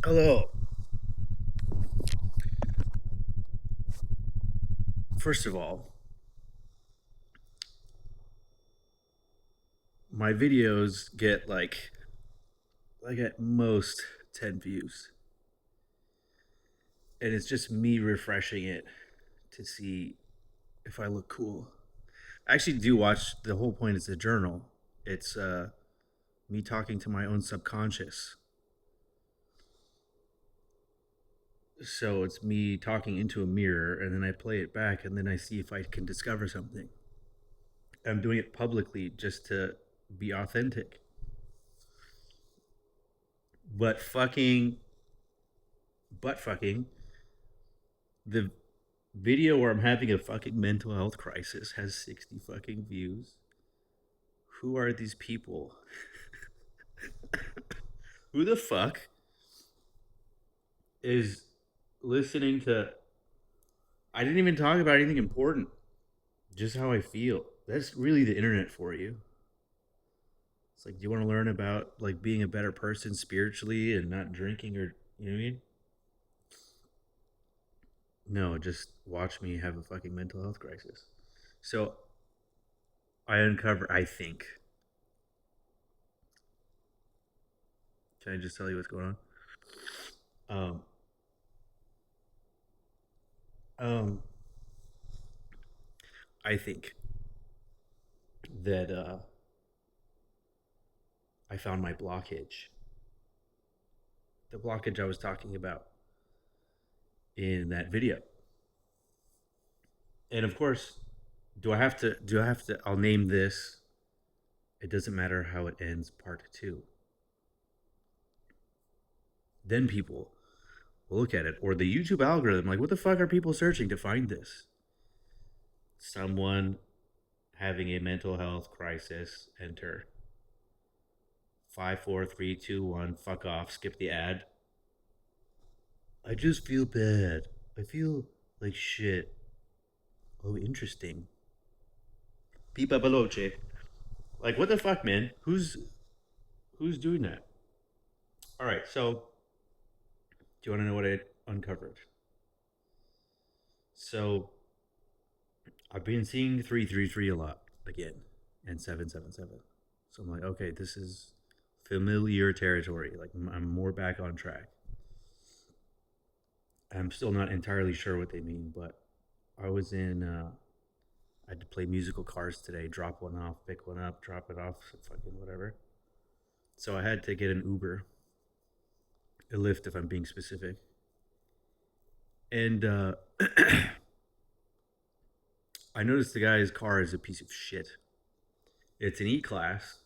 Hello. First of all, my videos get like at most 10 views. And it's just me refreshing it to see if I look cool. I actually do watch the whole point is a journal. It's me talking to my own subconscious. So it's me talking into a mirror and then I play it back and then I see if I can discover something. I'm doing it publicly just to be authentic. But fucking butt fucking the video where I'm having a fucking mental health crisis has 60 fucking views. Who are these people? Who the fuck is listening to. I didn't even talk about anything important, just how I feel. That's really the internet for you. It's like, do you want to learn about like being a better person spiritually and not drinking or, you know what I mean? No, just watch me have a fucking mental health crisis. So I uncover, I think. Can I just tell you what's going on? Um, I think that I found my blockage. The blockage I was talking about in that video. And of course, do I have to I'll name this It Doesn't Matter How It Ends Part 2. Then people will look at it or the YouTube algorithm like what the fuck are people searching to find this? Someone having a mental health crisis, enter 5 4 3 2 1, fuck off, skip the ad. I just feel bad. I feel like shit. Oh, interesting. Pipa Veloce. Like, what the fuck, man? Who's doing that? All right, so do you want to know what I uncovered? So I've been seeing 333 a lot again, and 777. So I'm like, okay, this is familiar territory. Like, I'm more back on track. I'm still not entirely sure what they mean, but I was in. I had to play musical cars today. Drop one off, pick one up, drop it off, fucking whatever. So I had to get an Uber, a Lyft, if I'm being specific. And I noticed the guy's car is a piece of shit. It's an E class,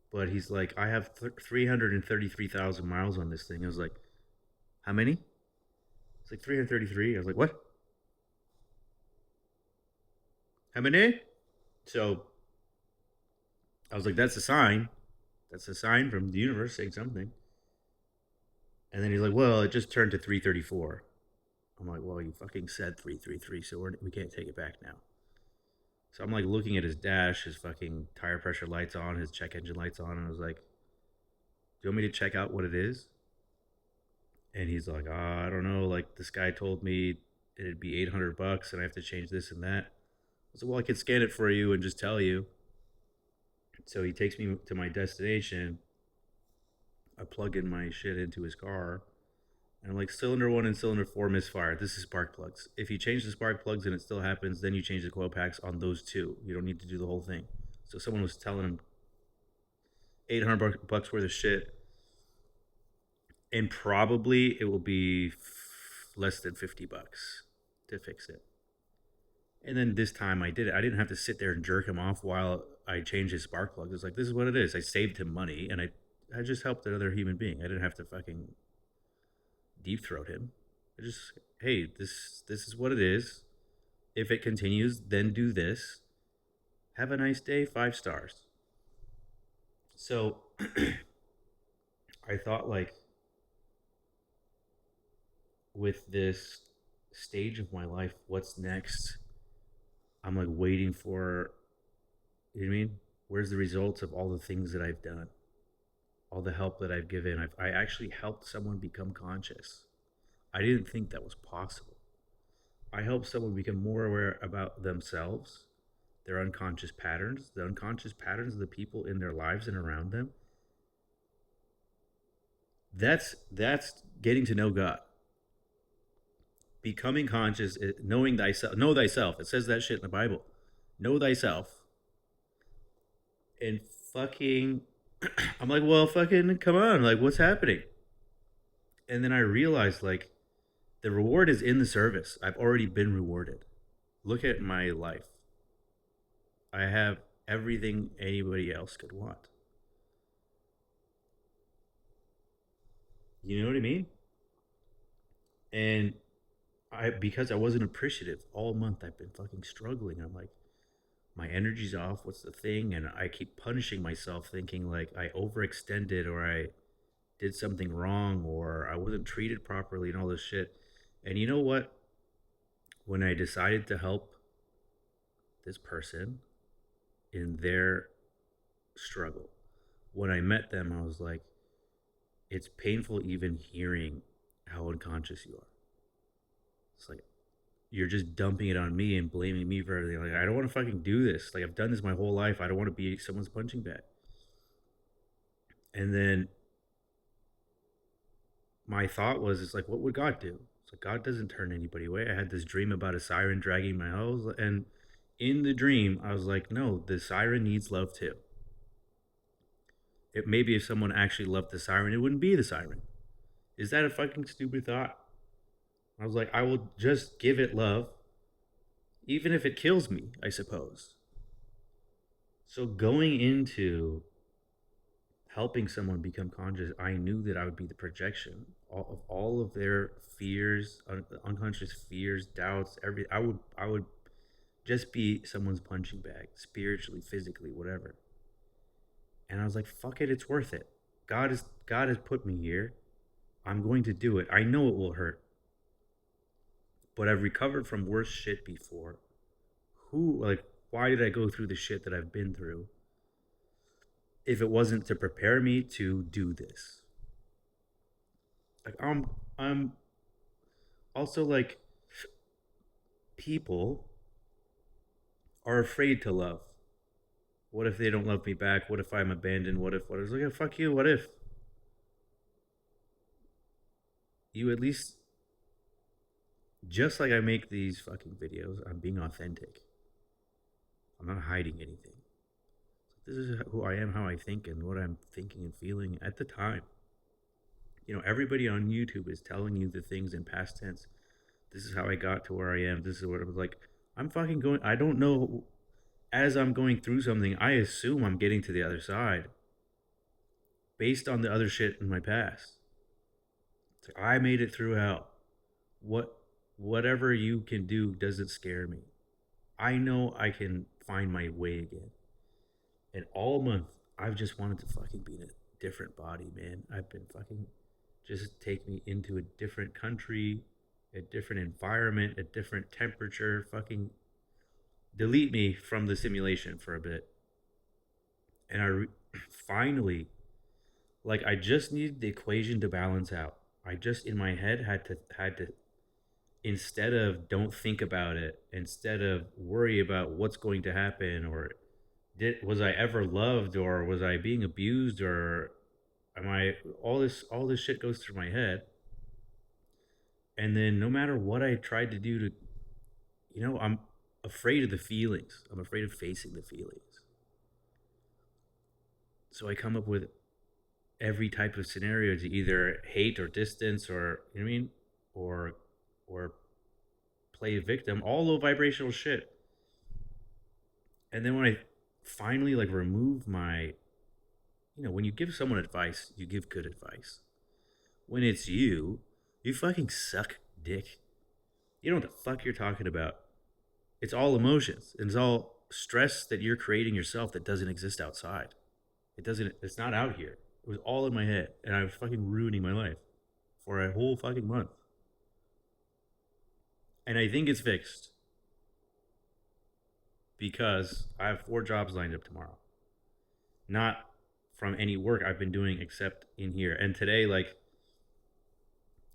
but he's like, I have 333,000 miles on this thing. I was like, how many? It's like 333. I was like, what? How many? So I was like, that's a sign. That's a sign from the universe saying something. And then he's like, well, it just turned to 334. I'm like, well, you fucking said 333, so we can't take it back now. So I'm like looking at his dash, his fucking tire pressure lights on, his check engine lights on, and I was like, do you want me to check out what it is? And he's like, I don't know. Like, this guy told me it'd be $800 and I have to change this and that. I said, well, I could scan it for you and just tell you. So he takes me to my destination. I plug in my shit into his car. And I'm like, cylinder one and cylinder four misfire. This is spark plugs. If you change the spark plugs and it still happens, then you change the coil packs on those two. You don't need to do the whole thing. So someone was telling him $800 worth of shit, and probably it will be less than $50 to fix it. And then this time I did it. I didn't have to sit there and jerk him off while I changed his spark plugs. It's like, this is what it is. I saved him money and I just helped another human being. I didn't have to fucking deep throat him. I just, hey, this is what it is. If it continues, then do this. Have a nice day, 5 stars. So I thought like with this stage of my life, what's next? I'm like waiting for, you know what I mean? Where's the results of all the things that I've done? all the help that I've given. I actually helped someone become conscious. I didn't think that was possible. I helped someone become more aware about themselves, their unconscious patterns, the unconscious patterns of the people in their lives and around them. That's getting to know God. Becoming conscious, knowing thyself. Know thyself. It says that shit in the Bible. Know thyself. And fucking, I'm like, well, fucking, come on. Like, what's happening? And then I realized, like, the reward is in the service. I've already been rewarded. Look at my life. I have everything anybody else could want. You know what I mean? And because I wasn't appreciative all month, I've been fucking struggling. I'm like, my energy's off. What's the thing? And I keep punishing myself, thinking like I overextended or I did something wrong or I wasn't treated properly and all this shit. And you know what? When I decided to help this person in their struggle, when I met them, I was like, it's painful even hearing how unconscious you are. It's like, you're just dumping it on me and blaming me for everything. Like, I don't want to fucking do this. Like, I've done this my whole life. I don't want to be someone's punching bag. And then my thought was, it's like, what would God do? It's like, God doesn't turn anybody away. I had this dream about a siren dragging my hose. And in the dream, I was like, no, the siren needs love too. It maybe if someone actually loved the siren, it wouldn't be the siren. Is that a fucking stupid thought? I was like, I will just give it love, even if it kills me, I suppose. So going into helping someone become conscious, I knew that I would be the projection of all of their fears, unconscious fears, doubts, every. I would just be someone's punching bag, spiritually, physically, whatever. And I was like, fuck it, it's worth it. God has put me here. I'm going to do it. I know it will hurt, but I've recovered from worse shit before. Why did I go through the shit that I've been through if it wasn't to prepare me to do this? Like, I'm also like, people are afraid to love. What if they don't love me back? What if I'm abandoned? What if, I was like, fuck you, what if? You at least, just like I make these fucking videos, I'm being authentic. I'm not hiding anything. This is who I am, how I think, and what I'm thinking and feeling at the time. You know, everybody on YouTube is telling you the things in past tense. This is how I got to where I am. This is what I was like. I'm fucking going. I don't know. As I'm going through something, I assume I'm getting to the other side based on the other shit in my past. It's like, I made it through hell. Whatever you can do doesn't scare me. I know I can find my way again. And all month, I've just wanted to fucking be in a different body, man. I've been fucking just take me into a different country, a different environment, a different temperature, fucking delete me from the simulation for a bit. And finally, like, I just needed the equation to balance out. I just in my head had to instead of don't think about it, instead of worry about what's going to happen or was I ever loved or was I being abused or am I all this shit goes through my head. And then no matter what I tried to do to, I'm afraid of the feelings. I'm afraid of facing the feelings. So I come up with every type of scenario to either hate or distance or, you know what I mean? Or play a victim, all low vibrational shit. And then when I finally like remove my, when you give someone advice, you give good advice. When it's you fucking suck dick. You know what the fuck you're talking about. It's all emotions. It's all stress that you're creating yourself that doesn't exist outside. It's not out here. It was all in my head. And I was fucking ruining my life for a whole fucking month. And I think it's fixed. Because I have 4 jobs lined up tomorrow. Not from any work I've been doing except in here. And today, like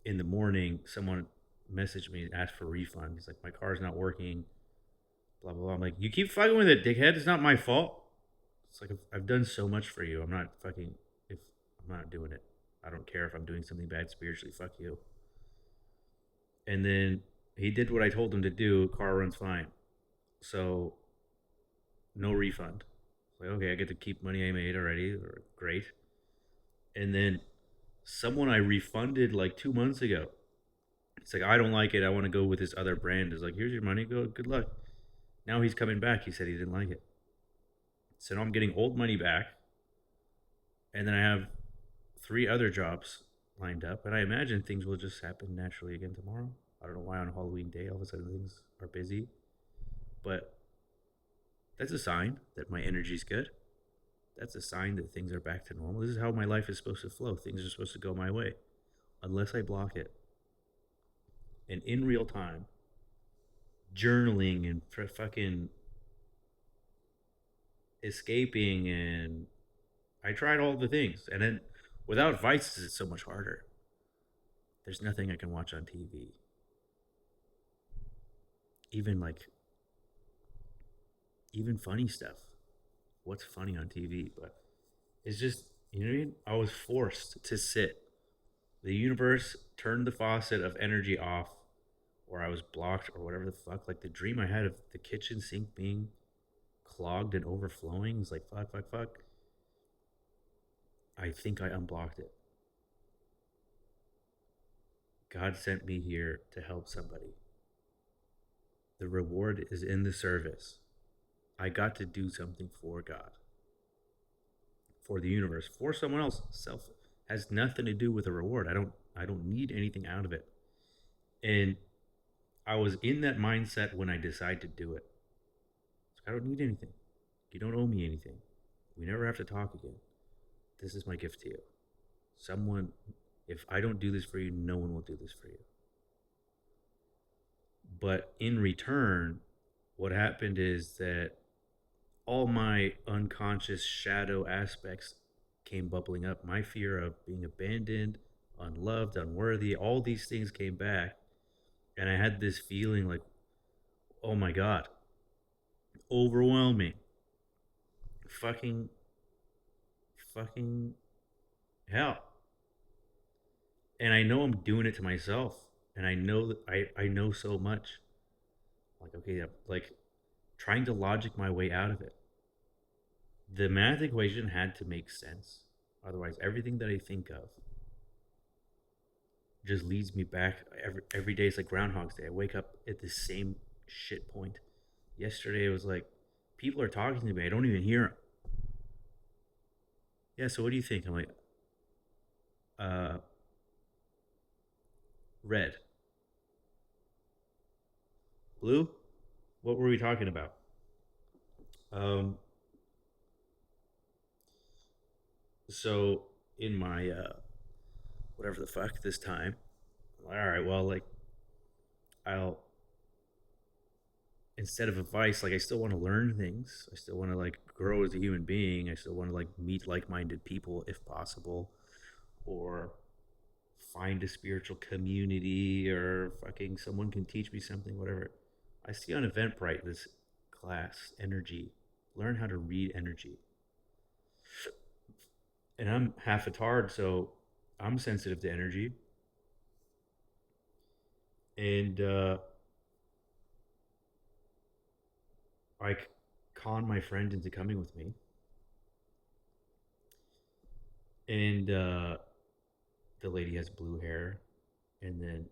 in the morning, someone messaged me and asked for a refund. He's like, my car's not working, blah, blah, blah. I'm like, you keep fucking with it, dickhead. It's not my fault. It's like, I've done so much for you. I'm not fucking, if I'm not doing it. I don't care if I'm doing something bad spiritually. Fuck you. And then he did what I told him to do. Car runs fine. So, no refund. Like, okay, I get to keep money I made already. Great. And then someone I refunded like 2 months ago. It's like, I don't like it. I want to go with this other brand. Is like, here's your money. Go. Good luck. Now he's coming back. He said he didn't like it. So now I'm getting old money back. And then I have 3 other jobs lined up. And I imagine things will just happen naturally again tomorrow. I don't know why on Halloween day all of a sudden things are busy. But that's a sign that my energy's good. That's a sign that things are back to normal. This is how my life is supposed to flow. Things are supposed to go my way, unless I block it. And in real time, journaling and fucking escaping, and I tried all the things. And then without vices, it's so much harder. There's nothing I can watch on TV. Even funny stuff. What's funny on TV? But it's just, you know what I mean? I was forced to sit. The universe turned the faucet of energy off, or I was blocked, or whatever the fuck. Like the dream I had of the kitchen sink being clogged and overflowing is like, fuck. I think I unblocked it. God sent me here to help somebody. The reward is in the service. I got to do something for God, for the universe, for someone else. Self has nothing to do with a reward. I don't need anything out of it. And I was in that mindset when I decided to do it. I don't need anything. You don't owe me anything. We never have to talk again. This is my gift to you. Someone, if I don't do this for you, no one will do this for you. But in return, what happened is that all my unconscious shadow aspects came bubbling up. My fear of being abandoned, unloved, unworthy, all these things came back. And I had this feeling like, oh my God, overwhelming. Fucking hell. And I know I'm doing it to myself. And I know that I know so much. Like, okay, like trying to logic my way out of it. The math equation had to make sense. Otherwise, everything that I think of just leads me back. Every day is like Groundhog's Day. I wake up at the same shit point. Yesterday, it was like, people are talking to me. I don't even hear them. Yeah, so what do you think? I'm like, red. Blue? What were we talking about? Um, so in my whatever the fuck this time, all right, well, like I'll, instead of advice, like I still want to learn things. I still want to like grow as a human being. I still want to like meet like-minded people if possible, or find a spiritual community, or fucking someone can teach me something, whatever. I see on Eventbrite this class, energy. Learn how to read energy. And I'm half a tard, so I'm sensitive to energy. And I con my friend into coming with me. And the lady has blue hair. And then,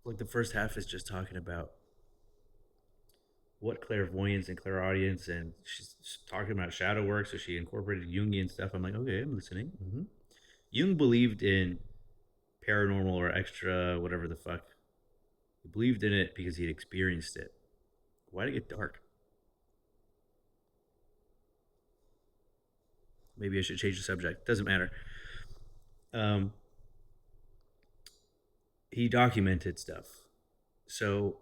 like, the first half is just talking about what clairvoyance and clairaudience, and she's talking about shadow work, so she incorporated Jungian stuff. I'm like, okay, I'm listening. Jung believed in paranormal or extra, whatever the fuck. He believed in it because he'd experienced it. Why did it get dark? Maybe I should change the subject. Doesn't matter. Um, he documented stuff. So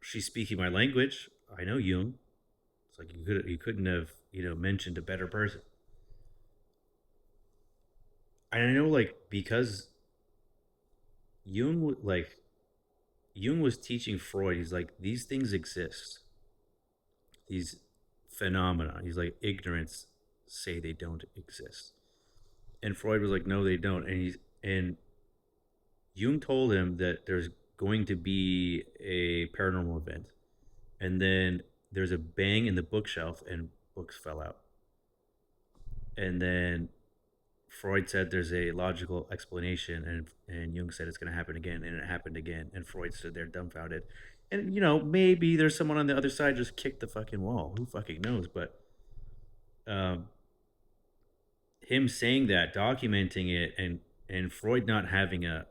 she's speaking my language. I know Jung. It's like you couldn't have mentioned a better person. And I know like because Jung like Jung was teaching Freud. He's like these things exist. These phenomena. He's like ignorance say they don't exist. And Freud was like no they don't. And Jung told him that there's going to be a paranormal event, and then there's a bang in the bookshelf, and books fell out. And then Freud said there's a logical explanation, and Jung said it's going to happen again, and it happened again, and Freud stood there dumbfounded. And maybe there's someone on the other side just kicked the fucking wall. Who fucking knows? But um, him saying that, documenting it, and Freud not having a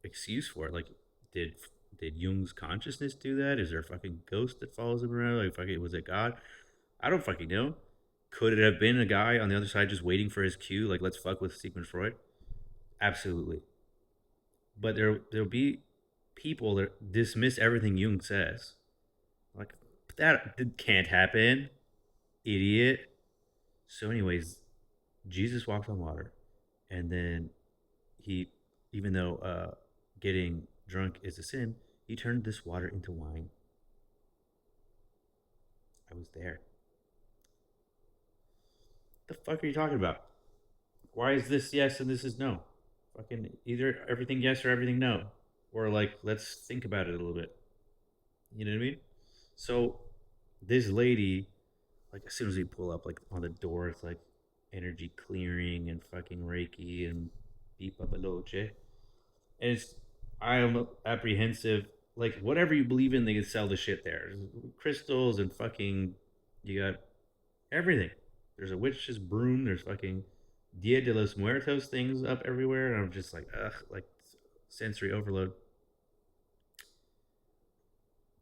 excuse for it. Like, did did Jung's consciousness do that? Is there a fucking ghost that follows him around? Like, fucking, was it God? I don't fucking know. Could it have been a guy on the other side just waiting for his cue? Like, let's fuck with Sigmund Freud. Absolutely. But there'll be people that dismiss everything Jung says. Like, that can't happen, idiot. So, anyways, Jesus walked on water, and then he, even though getting drunk is a sin, he turned this water into wine. I was there. The fuck are you talking about? Why is this yes and this is no? Fucking either everything yes or everything no. Or like, let's think about it a little bit. You know what I mean? So this lady, like as soon as we pull up, like on the door, it's like energy clearing and fucking Reiki and beep up a loche. And it's I am apprehensive. Like whatever you believe in, they can sell the shit there. Crystals and fucking you got everything. There's a witch's broom. There's fucking Dia de los Muertos things up everywhere, and I'm just like, ugh, like sensory overload.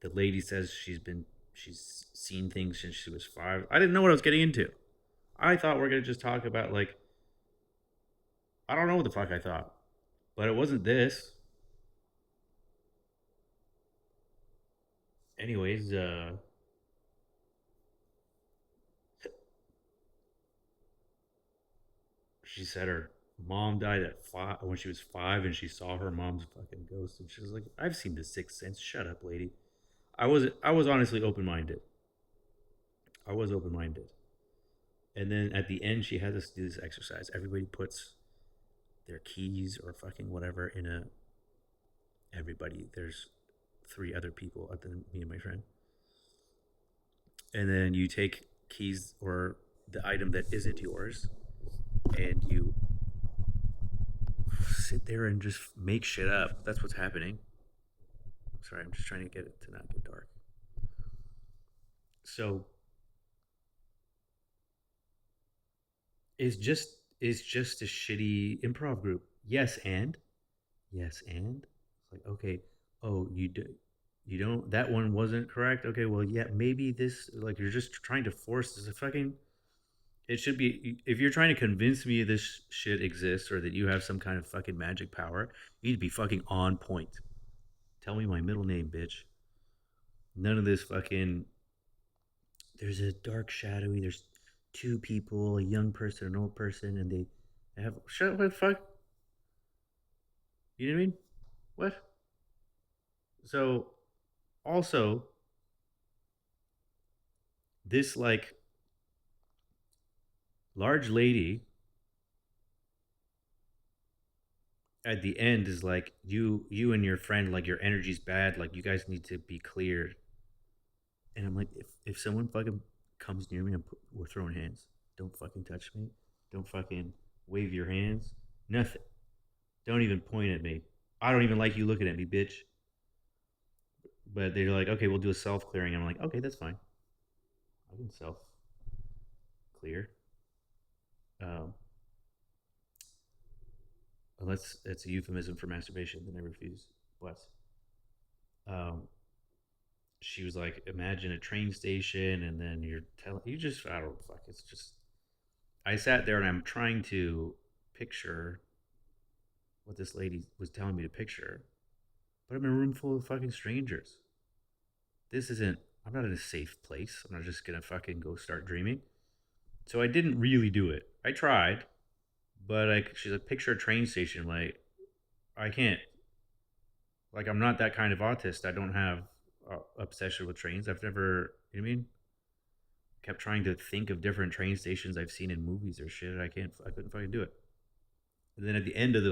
The lady says she's seen things since she was 5. I didn't know what I was getting into. I thought we are gonna just talk about like I don't know what the fuck I thought, but it wasn't this. Anyways, she said her mom died at 5 when she was 5, and she saw her mom's fucking ghost, and she was like, "I've seen the Sixth Sense. Shut up, lady." I was honestly open minded. I was open minded. And then at the end, she has us do this exercise. Everybody puts their keys or fucking whatever in a. Everybody, there's 3 other people, other than me and my friend. And then you take keys or the item that isn't yours, and you sit there and just make shit up. That's what's happening. Sorry, I'm just trying to get it to not get dark. So it's just a shitty improv group. Yes, and it's like okay, oh you don't that one wasn't correct. Okay, well yeah, maybe this like you're just trying to force this. A fucking it should be if you're trying to convince me this shit exists or that you have some kind of fucking magic power, you need to be fucking on point. Tell me my middle name, bitch. None of this fucking. There's a dark shadowy. There's 2 people, a young person, an old person, and they have shut up. What the fuck? You know what I mean? What? So, also, this like large lady at the end is like you and your friend like your energy's bad, like you guys need to be cleared. And I'm like, if someone fucking comes near me, we're throwing hands. Don't fucking touch me. Don't fucking wave your hands. Nothing. Don't even point at me. I don't even like you looking at me, bitch. But they're like, okay, we'll do a self clearing. I'm like, okay, that's fine. I can self clear. Um, unless it's a euphemism for masturbation, then I refuse. But um, she was like, imagine a train station, and then you're telling you just I don't fuck. It's just I sat there and I'm trying to picture what this lady was telling me to picture, but I'm in a room full of fucking strangers. this isn't, I'm not in a safe place. I'm not just gonna fucking go start dreaming. So I didn't really do it. I tried, but she's like, picture a train station. Like, I can't. Like, I'm not that kind of autist. I don't have obsession with trains. I've never, you know what I mean? Kept trying to think of different train stations I've seen in movies or shit. I couldn't fucking do it. And then at the end of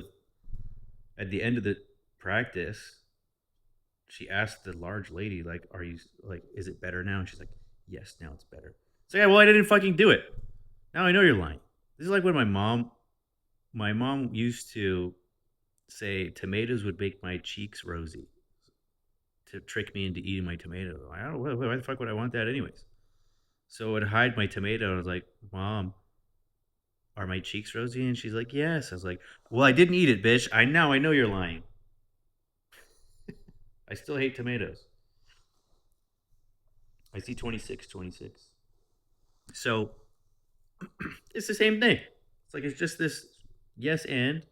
the practice, she asked the large lady, like, "Are you like, is it better now?" And she's like, "Yes, now it's better." So yeah, well, I didn't fucking do it. Now I know you're lying. This is like when my mom used to say tomatoes would make my cheeks rosy to trick me into eating my tomato. I don't know why the fuck would I want that anyways. So I would hide my tomato, and I was like, "Mom, are my cheeks rosy?" And she's like, "Yes." I was like, "Well, I didn't eat it, bitch. I know you're lying. I still hate tomatoes." I see 26, 26. So it's the same thing. It's like it's just this yes and.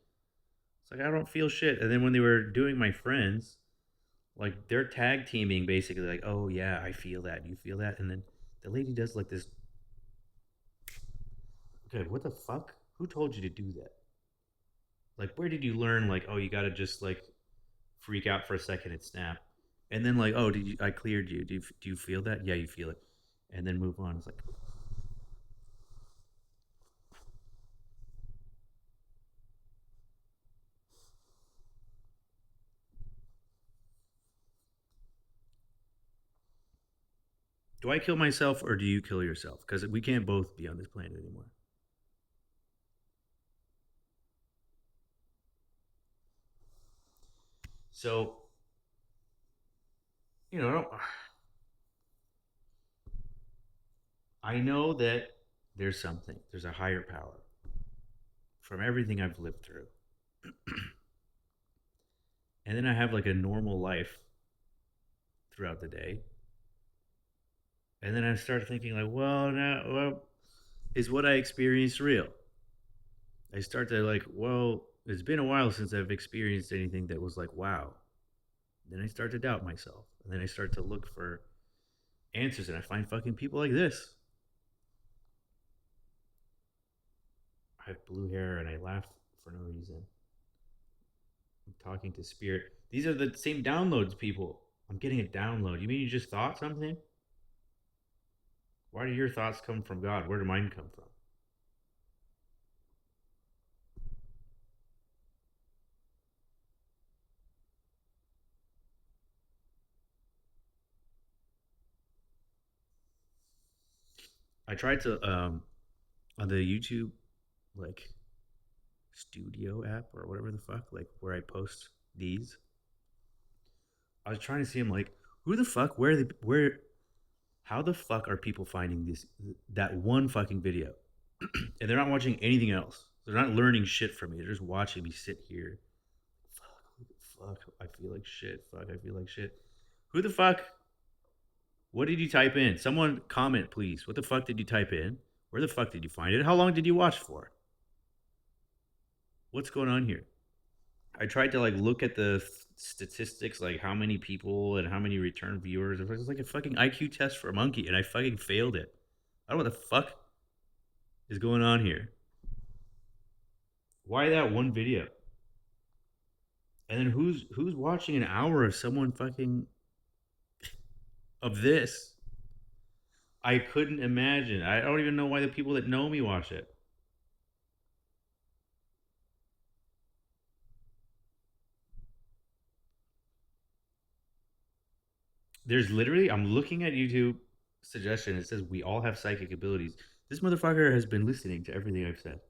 It's like I don't feel shit. And then when they were doing my friends, like they're tag teaming basically, like, oh yeah, I feel that. You feel that? And then the lady does like this. Okay, what the fuck? Who told you to do that? Like, where did you learn? Like, oh, you gotta just like freak out for a second and snap, and then like, oh, did you? I cleared you. Do you feel that? Yeah, you feel it, and then move on. It's like, do I kill myself or do you kill yourself? Because we can't both be on this planet anymore. So you know, I know that there's something. There's a higher power from everything I've lived through, and then I have like a normal life throughout the day, and then I start thinking like, well, now, well, is what I experienced real? I start to like, well, it's been a while since I've experienced anything that was like, wow. Then I start to doubt myself, and then I start to look for answers, and I find fucking people like this. I have blue hair, and I laugh for no reason. I'm talking to spirit. These are the same downloads, people. I'm getting a download. You mean you just thought something? Why do your thoughts come from God? Where do mine come from? I tried to on the YouTube like studio app or whatever the fuck, like where I post these. I was trying to see him like, who the fuck? Where? How the fuck are people finding this that one fucking video, and they're not watching anything else? They're not learning shit from me. They're just watching me sit here. Fuck. I feel like shit. Fuck. I feel like shit. Who the fuck? What did you type in? Someone comment, please. What the fuck did you type in? Where the fuck did you find it? How long did you watch for? What's going on here? I tried to like look at the statistics, like how many people and how many return viewers. It was like a fucking IQ test for a monkey, and I fucking failed it. I don't know what the fuck is going on here. Why that one video? And then who's watching an hour of someone fucking of this? I couldn't imagine. I don't even know why the people that know me watch it. There's literally, I'm looking at YouTube suggestion. It says we all have psychic abilities. This motherfucker has been listening to everything I've said.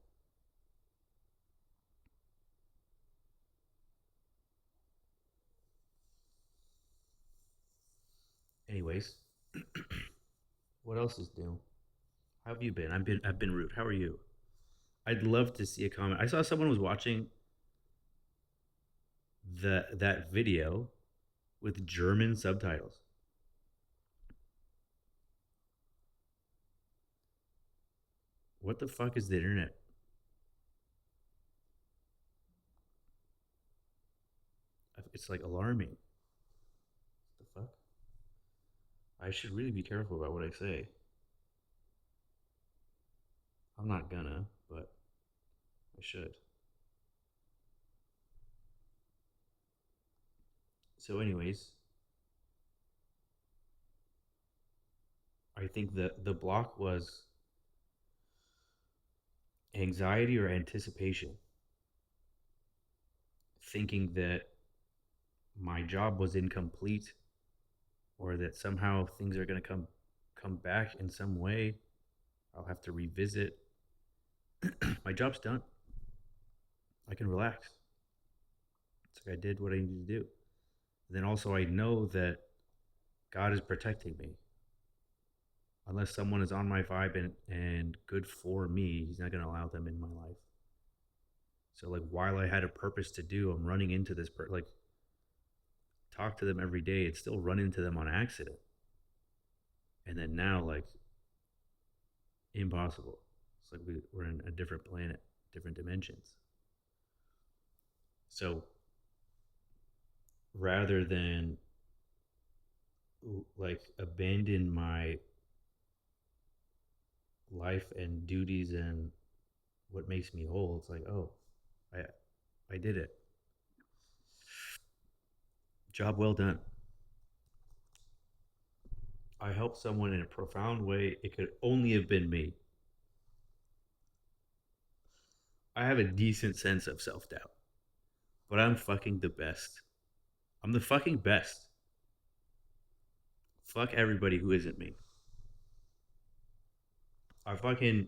Anyways, what else is new? How have you been? I've been rude. How are you? I'd love to see a comment. I saw someone was watching that video with German subtitles. What the fuck is the internet? It's like alarming. What the fuck? I should really be careful about what I say. I'm not gonna, but I should. So, anyways, I think that the block was anxiety or anticipation, thinking that my job was incomplete or that somehow things are going to come back in some way. I'll have to revisit. My job's done. I can relax. It's like I did what I needed to do. And then also I know that God is protecting me. Unless someone is on my vibe and good for me, he's not going to allow them in my life. So like while I had a purpose to do, I'm running into this like talk to them every day. It's still run into them on accident. And then now like impossible. It's like we're in a different planet, different dimensions. So rather than like abandon my life and duties and what makes me whole, it's like, oh, I I did it. Job well done. I helped someone in a profound way. It could only have been me. I have a decent sense of self doubt, but I'm fucking the best. I'm the fucking best. Fuck everybody who isn't me. I fucking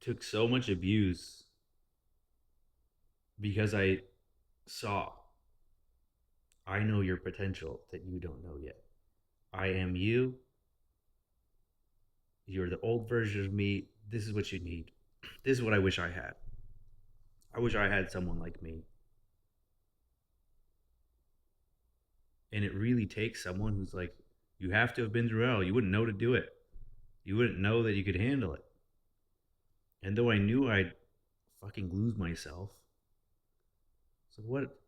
took so much abuse because I saw I know your potential that you don't know yet. I am you. You're the old version of me. This is what you need. This is what I wish I had. I wish I had someone like me. And it really takes someone who's like, you have to have been through hell. You wouldn't know to do it. You wouldn't know that you could handle it. And though I knew I'd fucking lose myself, so what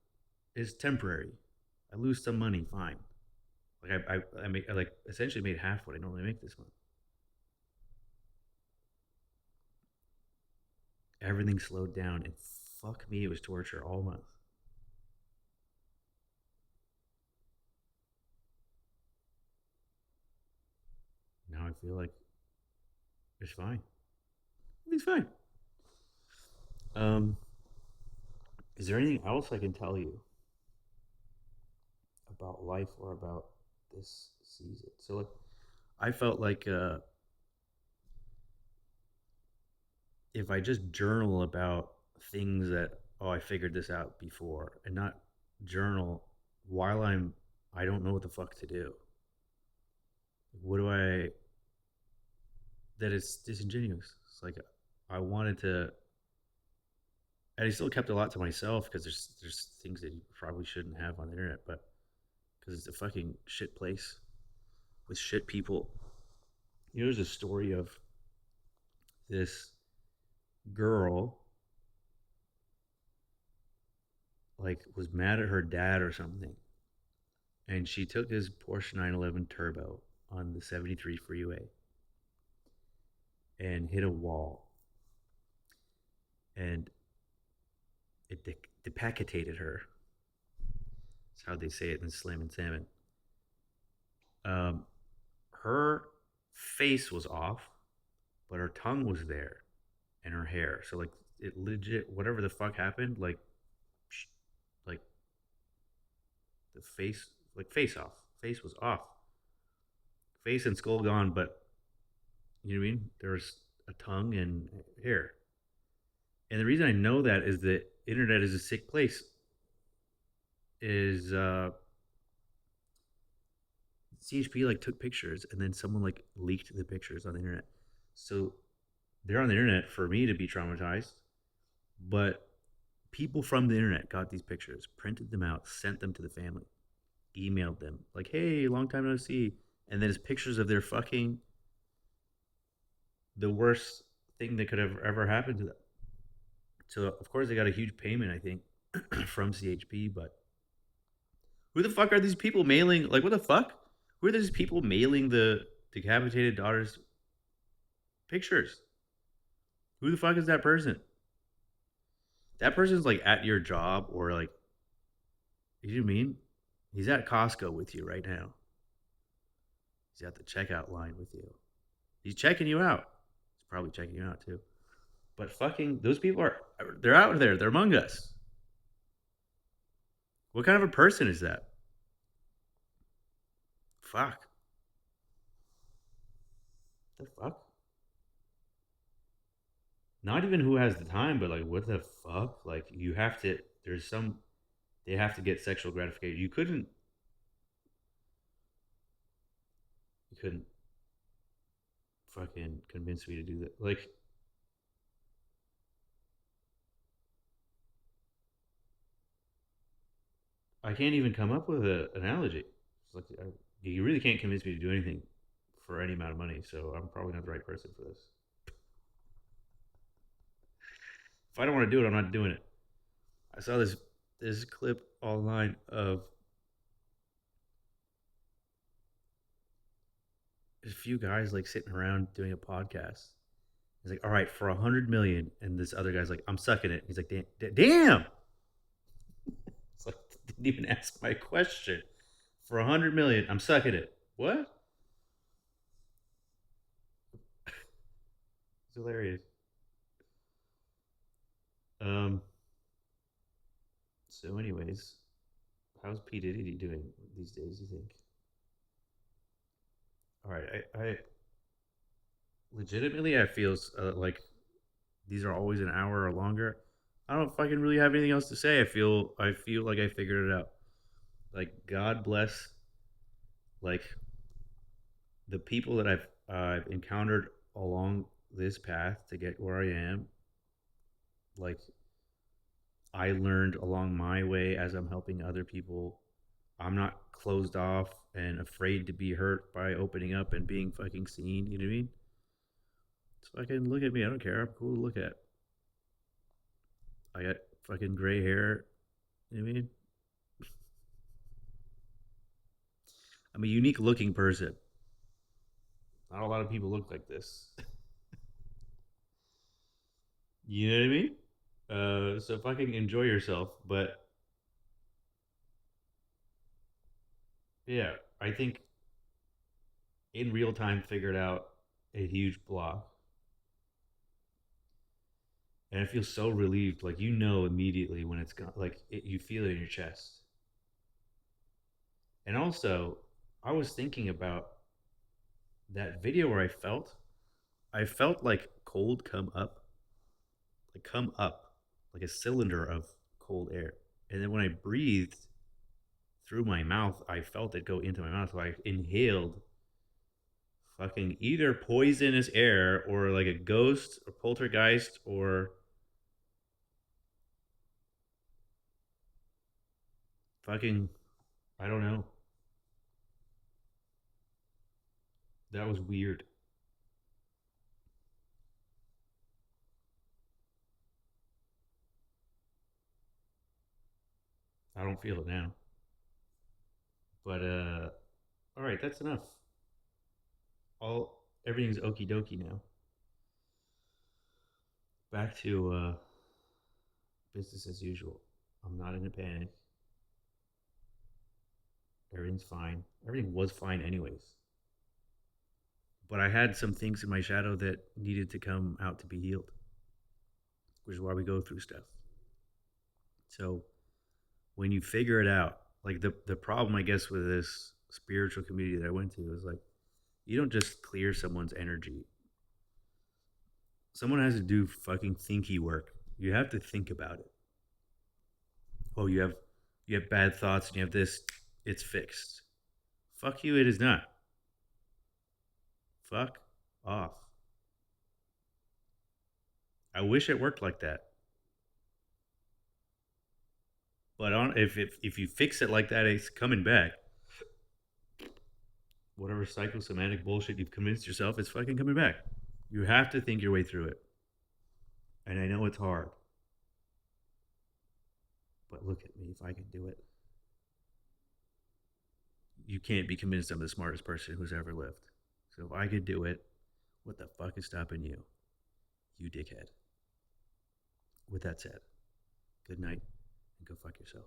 is temporary? I lose some money, fine. Like I make I like essentially made half what I normally make this month. Everything slowed down, and fuck me, it was torture all month. Now I feel like it's fine. It's fine. Um, is there anything else I can tell you about life or about this season? So like, I felt like if I just journal about things that oh I figured this out before, and not journal while I don't know what the fuck to do. What do I that is disingenuous. It's like I wanted to, and I still kept a lot to myself because there's things that you probably shouldn't have on the internet, but because it's a fucking shit place with shit people. You know, there's a story of this girl like was mad at her dad or something, and she took his Porsche 911 Turbo on the 73 freeway and hit a wall, and it decapitated her. That's how they say it in Slam and Salmon. Um, her face was off, but her tongue was there and her hair. So like it legit, whatever the fuck happened, like the face, like face off. Face was off. Face and skull gone, but you know what I mean. There was a tongue and hair. And the reason I know that is that internet is a sick place. Is CHP like took pictures and then someone like leaked the pictures on the internet. So they're on the internet for me to be traumatized, but people from the internet got these pictures, printed them out, sent them to the family, emailed them like, "Hey, long time no see," and then it's pictures of their fucking the worst thing that could have ever happened to them. So of course they got a huge payment, I think, from CHP, but who the fuck are these people mailing? Like, what the fuck? Who are these people mailing the decapitated daughter's pictures? Who the fuck is that person? That person's like at your job or like, you know what I mean? He's at Costco with you right now. He's at the checkout line with you. He's checking you out. He's probably checking you out too. But fucking, those people they're out there. They're among us. What kind of a person is that? Fuck. The fuck? Not even who has the time, but like, what the fuck? Like, you have to, they have to get sexual gratification. You couldn't fucking convince me to do that. Like, I can't even come up with an analogy. It's like, you really can't convince me to do anything for any amount of money, so I'm probably not the right person for this. If I don't want to do it, I'm not doing it. I saw this clip online of a few guys like sitting around doing a podcast. He's like, "All right, for 100 million," and this other guy's like, "I'm sucking it." He's like, "Damn!" It's like, didn't even ask my question. For 100 million, I'm sucking it. What? It's hilarious. Um. So, anyways, how's P Diddy doing these days? You think? All right, I legitimately I feel like these are always an hour or longer. I don't fucking really have anything else to say. I feel like I figured it out. Like, God bless like the people that I've encountered along this path to get where I am. Like, I learned along my way as I'm helping other people. I'm not closed off and afraid to be hurt by opening up and being fucking seen. You know what I mean? So fucking look at me. I don't care. I'm cool to look at. I got fucking gray hair. You know what I mean? I'm a unique looking person. Not a lot of people look like this. You know what I mean? So fucking enjoy yourself. But yeah, I think in real time figured out a huge block. And I feel so relieved. Like, you know, immediately when it's gone. Like, you feel it in your chest. And also, I was thinking about that video where I felt like cold come up, like come up, like a cylinder of cold air. And then when I breathed through my mouth, I felt it go into my mouth. So I inhaled fucking either poisonous air or like a ghost or poltergeist or fucking, I don't know. That was weird. I don't feel it now. But all right, that's enough. All Everything's okie dokie now. Back to business as usual. I'm not in a panic. Everything's fine. Everything was fine anyways. But I had some things in my shadow that needed to come out to be healed, which is why we go through stuff. So when you figure it out, like the problem I guess with this spiritual community that I went to is like, you don't just clear someone's energy. Someone has to do fucking thinky work. You have to think about it. Oh, you have bad thoughts and you have this, it's fixed. Fuck you, it is not. Fuck off. I wish it worked like that. But if you fix it like that, it's coming back. Whatever psychosomatic bullshit you've convinced yourself, it's fucking coming back. You have to think your way through it. And I know it's hard, But look at me. If I can do it, you can't be convinced I'm the smartest person who's ever lived. So if I could do it, what the fuck is stopping you? You dickhead. With that said, good night and go fuck yourself.